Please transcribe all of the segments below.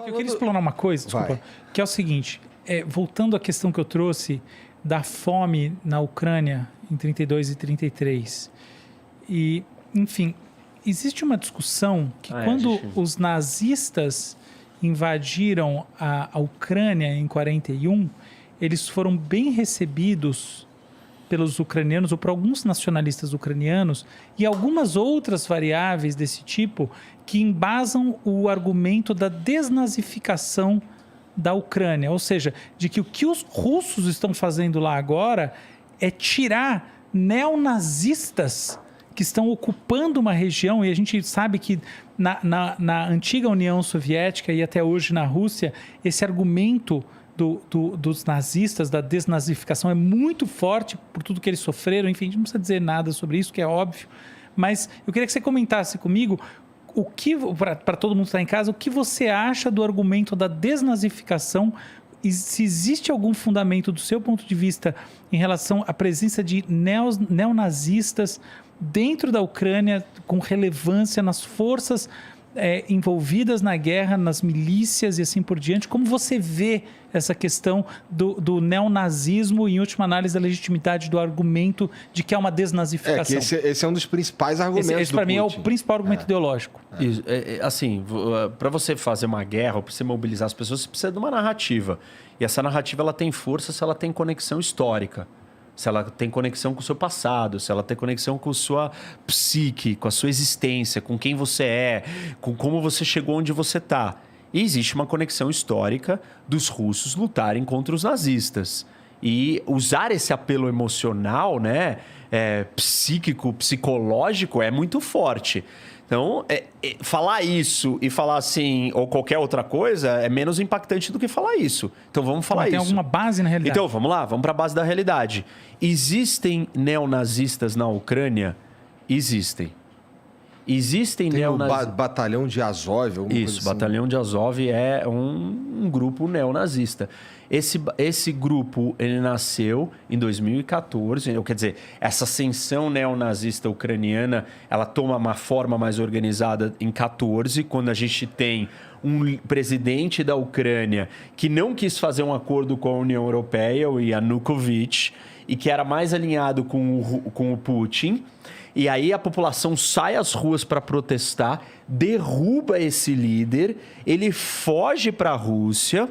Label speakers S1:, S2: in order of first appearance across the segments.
S1: Eu queria explorar uma coisa, desculpa, que é o seguinte, voltando à questão que eu trouxe da fome na Ucrânia em 32 e 33. E, enfim, existe uma discussão que quando os nazistas invadiram a Ucrânia em 41, eles foram bem recebidos pelos ucranianos ou por alguns nacionalistas ucranianos e algumas outras variáveis desse tipo que embasam o argumento da desnazificação da Ucrânia. Ou seja, de que o que os russos estão fazendo lá agora é tirar neonazistas que estão ocupando uma região, e a gente sabe que na antiga União Soviética e até hoje na Rússia, esse argumento dos nazistas, da desnazificação, é muito forte por tudo que eles sofreram. Enfim, a gente não precisa dizer nada sobre isso, que é óbvio, mas eu queria que você comentasse comigo, para todo mundo que está em casa, o que você acha do argumento da desnazificação, e se existe algum fundamento do seu ponto de vista em relação à presença de neonazistas dentro da Ucrânia, com relevância nas forças envolvidas na guerra, nas milícias e assim por diante. Como você vê essa questão do neonazismo e, em última análise, a legitimidade do argumento de que é uma desnazificação?
S2: Esse é um dos principais argumentos
S1: esse para mim, é o principal argumento ideológico.
S3: Assim, para você fazer uma guerra ou para você mobilizar as pessoas, você precisa de uma narrativa. E essa narrativa ela tem força se ela tem conexão histórica. Se ela tem conexão com o seu passado, se ela tem conexão com a sua psique, com a sua existência, com quem você é, com como você chegou onde você está. E existe uma conexão histórica dos russos lutarem contra os nazistas. E usar esse apelo emocional, né, psíquico, psicológico, é muito forte. Então, falar isso e falar assim, ou qualquer outra coisa, é menos impactante do que falar isso. Então, vamos falar isso.
S1: Tem alguma base na realidade?
S3: Então, vamos lá, vamos para a base da realidade. Existem neonazistas na Ucrânia? Existem. Existem neonazistas...
S2: o Batalhão de Azov?
S3: Isso,
S2: coisa assim.
S3: Batalhão de Azov é um grupo neonazista. Esse grupo, ele nasceu em 2014, quer dizer, essa ascensão neonazista ucraniana, ela toma uma forma mais organizada em 14, quando a gente tem um presidente da Ucrânia que não quis fazer um acordo com a União Europeia, o Yanukovych, e que era mais alinhado com o Putin. E aí a população sai às ruas para protestar, derruba esse líder, ele foge para a Rússia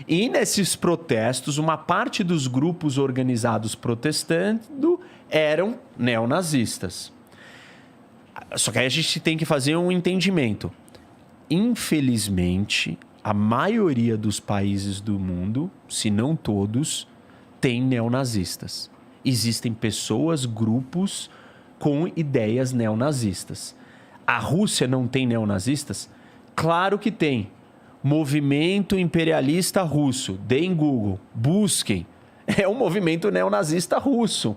S3: e nesses protestos uma parte dos grupos organizados protestando eram neonazistas. Só que aí a gente tem que fazer um entendimento. Infelizmente, a maioria dos países do mundo, se não todos, tem neonazistas. Existem pessoas, grupos com ideias neonazistas. A Rússia não tem neonazistas? Claro que tem. Movimento imperialista russo. Deem Google. Busquem. É um movimento neonazista russo.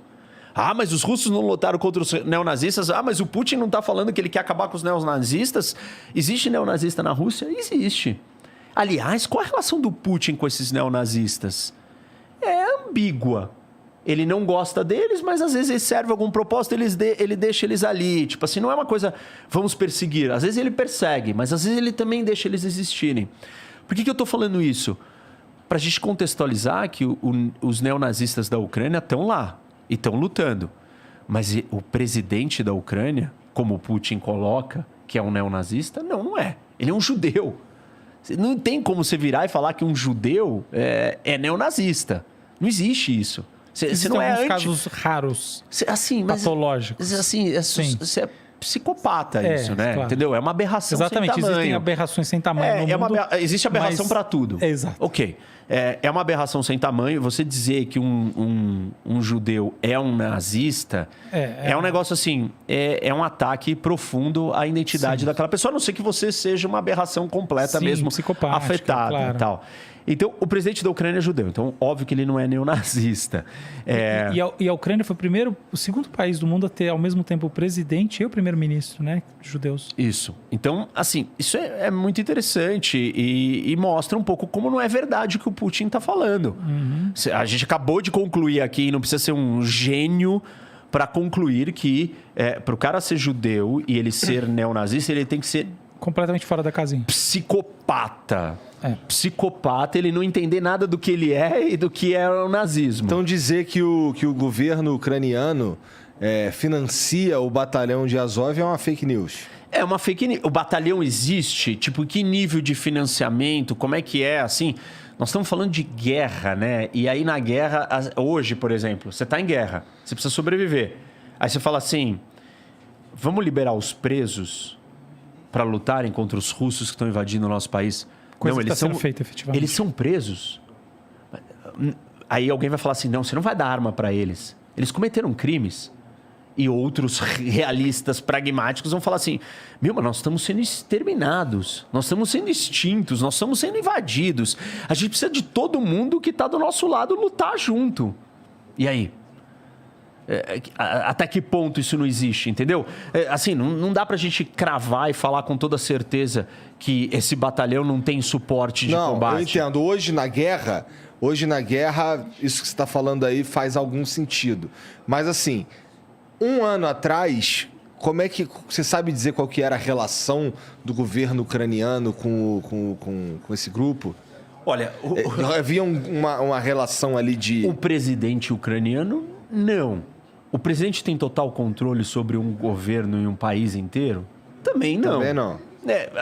S3: Ah, mas os russos não lutaram contra os neonazistas? Ah, mas o Putin não está falando que ele quer acabar com os neonazistas? Existe neonazista na Rússia? Existe. Aliás, qual a relação do Putin com esses neonazistas? É ambígua. Ele não gosta deles, mas às vezes ele serve algum propósito, ele deixa eles ali. Tipo assim, não é uma coisa, vamos perseguir. Às vezes ele persegue, mas às vezes ele também deixa eles existirem. Por que eu estou falando isso? Para a gente contextualizar que os neonazistas da Ucrânia estão lá e estão lutando. Mas o presidente da Ucrânia, como o Putin coloca, que é um neonazista, não é. Ele é um judeu. Não tem como você virar e falar que um judeu é neonazista. Não existe isso.
S1: Existem
S3: não
S1: alguns casos raros, patológicos.
S3: Você é psicopata isso, né?
S1: Claro.
S3: Entendeu? É uma aberração sem tamanho.
S1: Exatamente, existem aberrações sem tamanho no mundo.
S3: Existe aberração para tudo.
S1: Exato.
S3: Ok. É uma aberração sem tamanho. Você dizer que um judeu é um nazista é um negócio assim, é um ataque profundo à identidade daquela pessoa, a não ser que você seja uma aberração completa mesmo, afetada
S1: claro.
S3: E tal. Então, o presidente da Ucrânia é judeu. Então, óbvio que ele não é neonazista.
S1: E a Ucrânia foi o segundo país do mundo a ter, ao mesmo tempo, o presidente e o primeiro-ministro, né? Judeus.
S3: Isso. Então, assim, isso é muito interessante e mostra um pouco como não é verdade o que o Putin está falando.
S1: Uhum.
S3: A gente acabou de concluir aqui, não precisa ser um gênio para concluir que para o cara ser judeu e ele ser neonazista, ele tem que ser
S1: completamente fora da casinha.
S3: Psicopata.
S1: É.
S3: Psicopata, ele não entender nada do que ele é e do que é o nazismo.
S2: Então dizer que o governo ucraniano financia o batalhão de Azov é uma fake news.
S3: É uma fake news. O batalhão existe? Tipo, que nível de financiamento? Como é que é? Assim, nós estamos falando de guerra, né? E aí na guerra, hoje, por exemplo, você está em guerra, você precisa sobreviver. Aí você fala assim, vamos liberar os presos para lutarem contra os russos que estão invadindo o nosso país?
S1: Coisa
S3: Não,
S1: que
S3: eles
S1: está
S3: são
S1: sendo feita, efetivamente.
S3: Eles são presos. Aí alguém vai falar assim, não, você não vai dar arma para eles. Eles cometeram crimes. E outros realistas, pragmáticos vão falar assim, mas nós estamos sendo exterminados, nós estamos sendo extintos, nós estamos sendo invadidos. A gente precisa de todo mundo que está do nosso lado lutar junto. E aí? Até que ponto isso não existe, entendeu? Assim, não dá pra gente cravar e falar com toda certeza que esse batalhão não tem suporte de combate.
S2: Não, eu entendo. Hoje na guerra, isso que você está falando aí faz algum sentido. Mas assim, um ano atrás, como é que você sabe dizer qual que era a relação do governo ucraniano com esse grupo?
S3: Olha,
S2: havia uma relação ali de...
S3: O presidente ucraniano, não. O presidente tem total controle sobre um governo e um país inteiro? Também não.
S2: Também não.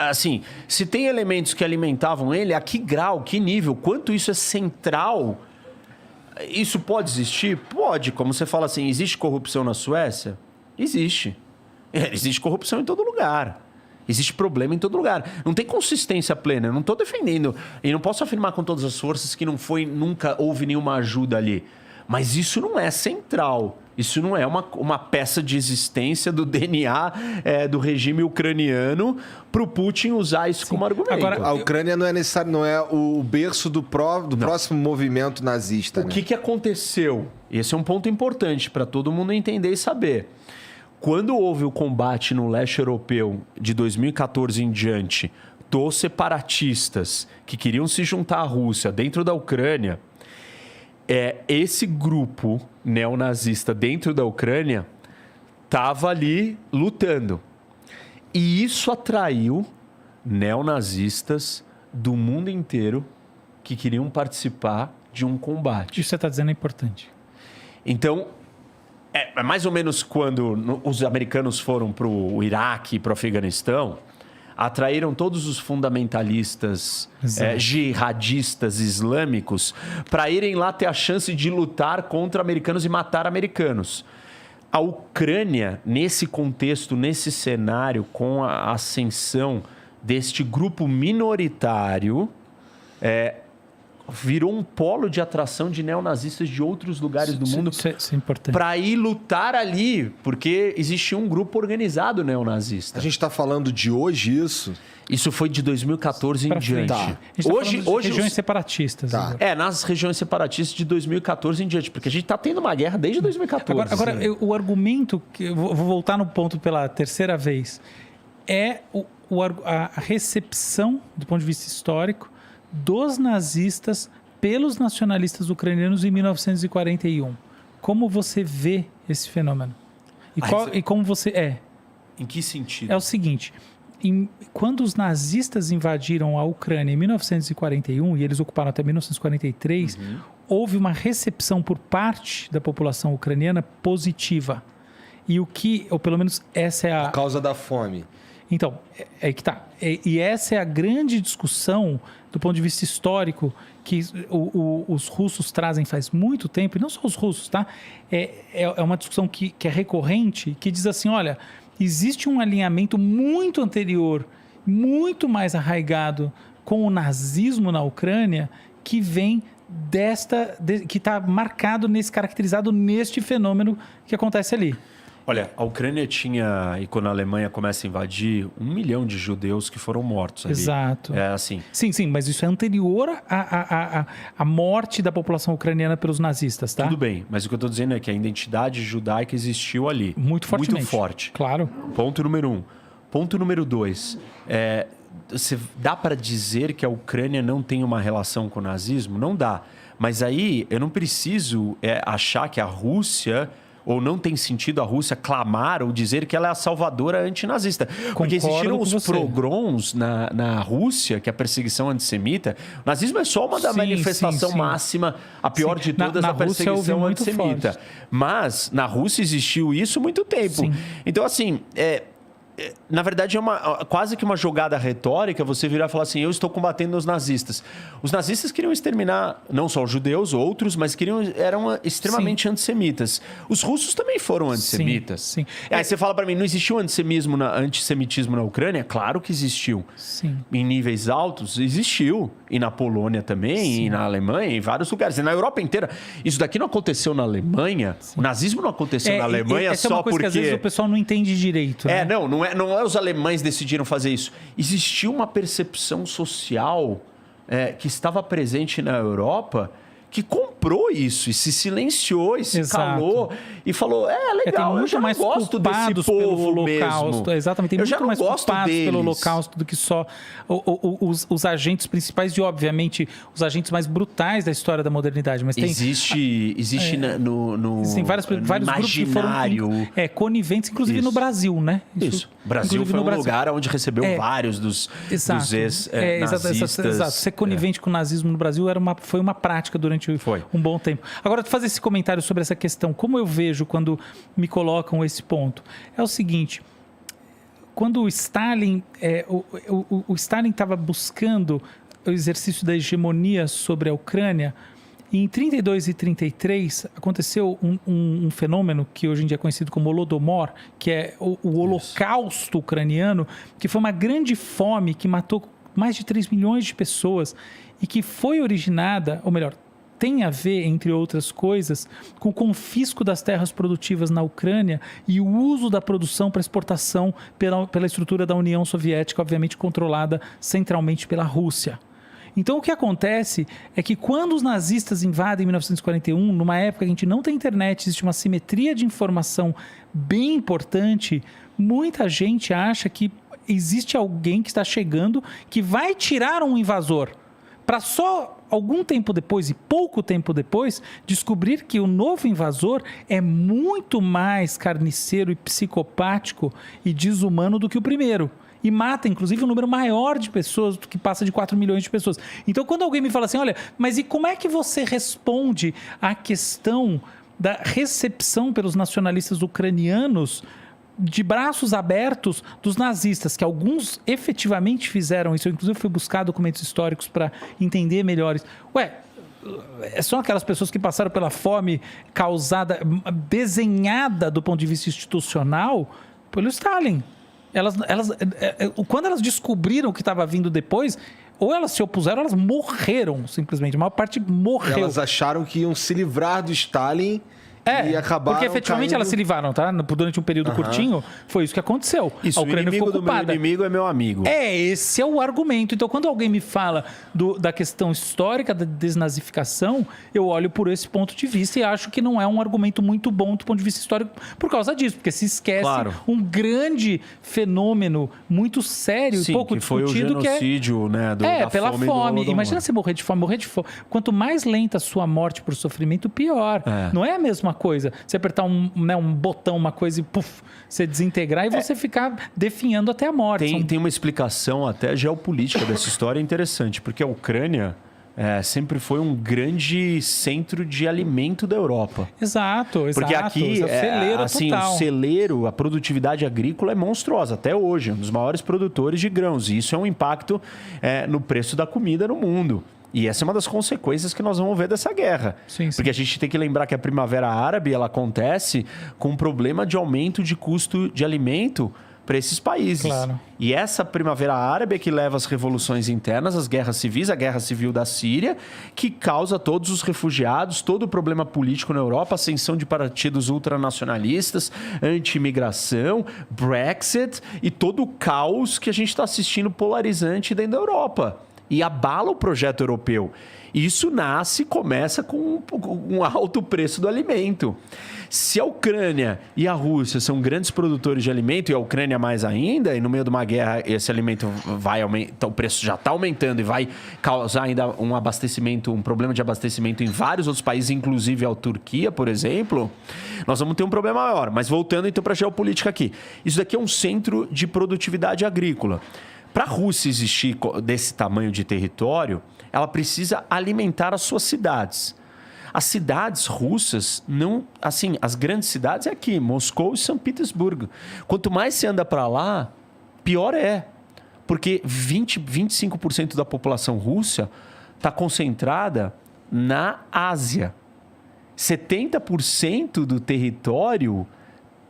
S3: Assim, se tem elementos que alimentavam ele, a que grau, que nível, quanto isso é central... Isso pode existir? Pode. Como você fala assim, existe corrupção na Suécia? Existe. Existe corrupção em todo lugar. Existe problema em todo lugar. Não tem consistência plena. Eu não estou defendendo. E não posso afirmar com todas as forças que nunca houve nenhuma ajuda ali. Mas isso não é central. Isso não é uma peça de existência do DNA do regime ucraniano para o Putin usar isso como argumento.
S2: Agora, a Ucrânia não é necessário, não é o berço do próximo movimento nazista.
S3: O que aconteceu? Esse é um ponto importante para todo mundo entender e saber. Quando houve o combate no leste europeu de 2014 em diante dos separatistas que queriam se juntar à Rússia dentro da Ucrânia, esse grupo neonazista dentro da Ucrânia estava ali lutando. E isso atraiu neonazistas do mundo inteiro que queriam participar de um combate.
S1: Isso que você está dizendo é importante.
S3: Então, é mais ou menos quando os americanos foram para o Iraque e para o Afeganistão, atraíram todos os fundamentalistas jihadistas islâmicos para irem lá ter a chance de lutar contra americanos e matar americanos. A Ucrânia, nesse contexto, nesse cenário, com a ascensão deste grupo minoritário, virou um polo de atração de neonazistas de outros lugares do mundo
S1: isso é importante.
S3: Para ir lutar ali, porque existia um grupo organizado neonazista.
S2: A gente está falando de hoje isso?
S3: Isso foi de 2014 em diante.
S2: Tá.
S1: A gente tá falando de regiões separatistas.
S2: Tá.
S3: Nas regiões separatistas de 2014 em diante, porque a gente está tendo uma guerra desde 2014.
S1: Agora o argumento, que eu vou voltar no ponto pela terceira vez, é a recepção, do ponto de vista histórico, dos nazistas pelos nacionalistas ucranianos em 1941. Como você vê esse fenômeno? E como você...
S3: Em que sentido?
S1: É o seguinte, quando os nazistas invadiram a Ucrânia em 1941, e eles ocuparam até 1943, houve uma recepção por parte da população ucraniana positiva. E ou pelo menos essa é
S2: Por causa da fome.
S1: Então, é que tá. E essa é a grande discussão do ponto de vista histórico que os russos trazem faz muito tempo, e não só os russos, tá? É uma discussão que é recorrente, que diz assim, olha, existe um alinhamento muito anterior, muito mais arraigado com o nazismo na Ucrânia, que vem que está marcado, caracterizado neste fenômeno que acontece ali.
S3: Olha, a Ucrânia tinha, e quando a Alemanha começa a invadir, 1 milhão de judeus que foram mortos ali.
S1: Exato.
S3: É assim.
S1: Sim, mas isso é anterior à morte da população ucraniana pelos nazistas, tá?
S3: Tudo bem, mas o que eu estou dizendo é que a identidade judaica existiu ali.
S1: Muito fortemente.
S3: Muito forte.
S1: Claro.
S3: Ponto número 1. Ponto número 2. Dá para dizer que a Ucrânia não tem uma relação com o nazismo? Não dá. Mas aí eu não preciso achar que a Rússia ou não tem sentido a Rússia clamar ou dizer que ela é a salvadora antinazista. Porque existiram os pogroms na Rússia, que é a perseguição antissemita. O nazismo é só uma da manifestação máxima, a pior de todas, da perseguição antissemita. Mas na Rússia existiu isso há muito tempo. Sim. Então, assim, na verdade, é quase que uma jogada retórica você virar e falar assim, eu estou combatendo os nazistas. Os nazistas queriam exterminar não só os judeus, outros, mas eram extremamente antissemitas. Os russos também foram antissemitas.
S1: Sim.
S3: Aí você fala para mim, não existiu antissemitismo na Ucrânia? Claro que existiu.
S1: Sim.
S3: Em níveis altos, existiu. E na Polônia também, e na Alemanha, em vários lugares. E na Europa inteira. Isso daqui não aconteceu na Alemanha. O nazismo não aconteceu na Alemanha
S1: só
S3: é uma coisa
S1: porque... às vezes o pessoal não entende direito. Né?
S3: Não é os alemães decidiram fazer isso. Existiu uma percepção social que estava presente na Europa que comprou isso e se silenciou e se calou e falou, legal, eu já não gosto desse povo
S1: pelo Holocausto.
S3: mesmo.
S1: Exatamente, tem muito mais culpados
S3: deles.
S1: pelo Holocausto do que só os agentes principais e, obviamente, os agentes mais brutais da história da modernidade. Mas
S3: existe
S1: existem vários grupos que foram coniventes, inclusive no Brasil, né?
S3: Isso. O Brasil foi um lugar onde recebeu vários dos ex-nazistas.
S1: Exato. Ser conivente com o nazismo no Brasil foi uma prática durante um bom tempo. Agora, fazer esse comentário sobre essa questão, como eu vejo quando me colocam esse ponto, é o seguinte: quando o Stalin estava buscando o exercício da hegemonia sobre a Ucrânia, em 32 e 33 aconteceu um fenômeno que hoje em dia é conhecido como Holodomor, que é o Holocausto ucraniano, que foi uma grande fome que matou mais de 3 milhões de pessoas e que foi originada, ou melhor, tem a ver, entre outras coisas, com o confisco das terras produtivas na Ucrânia e o uso da produção para exportação pela estrutura da União Soviética, obviamente controlada centralmente pela Rússia. Então, o que acontece é que quando os nazistas invadem em 1941, numa época que a gente não tem internet, existe uma simetria de informação bem importante, muita gente acha que existe alguém que está chegando que vai tirar um invasor para só algum tempo depois e pouco tempo depois descobrir que o novo invasor é muito mais carniceiro e psicopático e desumano do que o primeiro. E mata, inclusive, um número maior de pessoas, que passa de 4 milhões de pessoas. Então, quando alguém me fala assim, olha, mas e como é que você responde à questão da recepção pelos nacionalistas ucranianos de braços abertos dos nazistas, que alguns efetivamente fizeram isso? Eu, inclusive, fui buscar documentos históricos para entender melhor isso. São aquelas pessoas que passaram pela fome causada, desenhada do ponto de vista institucional pelo Stalin. Quando elas descobriram o que estava vindo depois, ou elas se opuseram, ou elas morreram, simplesmente. A maior parte morreu.
S2: Elas acharam que iam se livrar do Stalin e acabaram
S1: porque efetivamente
S2: caindo...
S1: elas se livraram, tá? Durante um período curtinho, foi isso que aconteceu.
S3: Isso,
S1: a Ucrânia ficou ocupada.
S3: O inimigo é meu amigo.
S1: Esse é o argumento. Então, quando alguém me fala da questão histórica da desnazificação, eu olho por esse ponto de vista e acho que não é um argumento muito bom do ponto de vista histórico por causa disso, porque se esquece um grande fenômeno muito sério e pouco discutido,
S3: que foi o genocídio, da
S1: pela fome. Imagina você morrer de fome. Quanto mais lenta a sua morte por sofrimento, pior. Não é a mesma coisa. Você apertar um botão, uma coisa e você desintegrar e você ficar definhando até a morte.
S3: Tem uma explicação até geopolítica dessa história interessante, porque a Ucrânia sempre foi um grande centro de alimento da Europa.
S1: Exato.
S3: Porque aqui,
S1: total.
S3: o celeiro, a produtividade agrícola é monstruosa até hoje, um dos maiores produtores de grãos. E isso é um impacto no preço da comida no mundo. E essa é uma das consequências que nós vamos ver dessa guerra.
S1: Sim.
S3: Porque a gente tem que lembrar que a Primavera Árabe ela acontece com um problema de aumento de custo de alimento para esses países.
S1: Claro.
S3: E essa Primavera Árabe é que leva às revoluções internas, às guerras civis, a guerra civil da Síria, que causa todos os refugiados, todo o problema político na Europa, ascensão de partidos ultranacionalistas, anti-imigração, Brexit e todo o caos que a gente está assistindo polarizante dentro da Europa. e abala o projeto europeu. Isso começa com um alto preço do alimento. Se a Ucrânia e a Rússia são grandes produtores de alimento, e a Ucrânia mais ainda, e no meio de uma guerra esse alimento vai aumentar, o preço já está aumentando e vai causar ainda um problema de abastecimento em vários outros países, inclusive a Turquia, por exemplo, nós vamos ter um problema maior. Mas voltando então para a geopolítica aqui. Isso daqui é um centro de produtividade agrícola. Para a Rússia existir desse tamanho de território, ela precisa alimentar as suas cidades. As cidades russas, as grandes cidades é aqui, Moscou e São Petersburgo. Quanto mais você anda para lá, pior é. Porque 25% da população russa está concentrada na Ásia. 70% do território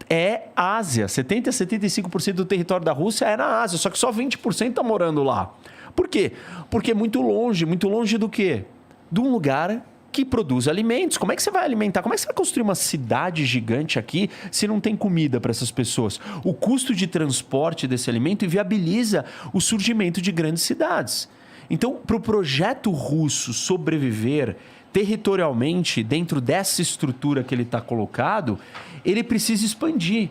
S3: é Ásia. 70% a 75% do território da Rússia é na Ásia, só que só 20% está morando lá. Por quê? Porque é muito longe do quê? De um lugar que produz alimentos. Como é que você vai alimentar? Como é que você vai construir uma cidade gigante aqui se não tem comida para essas pessoas? O custo de transporte desse alimento inviabiliza o surgimento de grandes cidades. Então, para o projeto russo sobreviver territorialmente dentro dessa estrutura que ele está colocado, ele precisa expandir.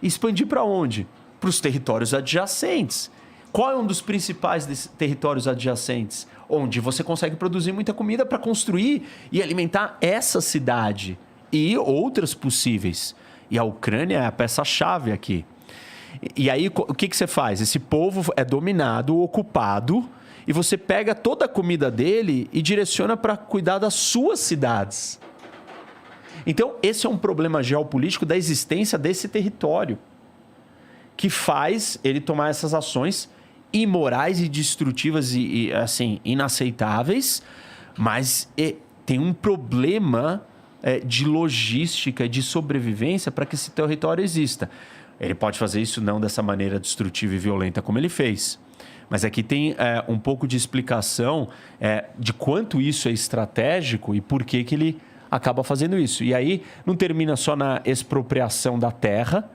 S3: Expandir para onde? Para os territórios adjacentes. Qual é um dos principais territórios adjacentes? Onde você consegue produzir muita comida para construir e alimentar essa cidade e outras possíveis. E a Ucrânia é a peça-chave aqui. E aí, o que você faz? Esse povo é dominado, ocupado, e você pega toda a comida dele e direciona para cuidar das suas cidades. Então, esse é um problema geopolítico da existência desse território, que faz ele tomar essas ações imorais e destrutivas e assim, inaceitáveis, mas tem um problema de logística, de sobrevivência para que esse território exista. Ele pode fazer isso não dessa maneira destrutiva e violenta como ele fez, mas aqui tem um pouco de explicação de quanto isso é estratégico e por que ele acaba fazendo isso. E aí não termina só na expropriação da terra,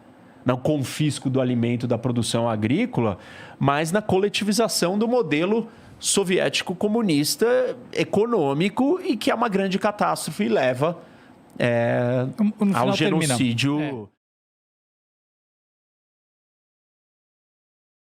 S3: no confisco do alimento da produção agrícola, mas na coletivização do modelo soviético comunista econômico e que é uma grande catástrofe e leva ao genocídio.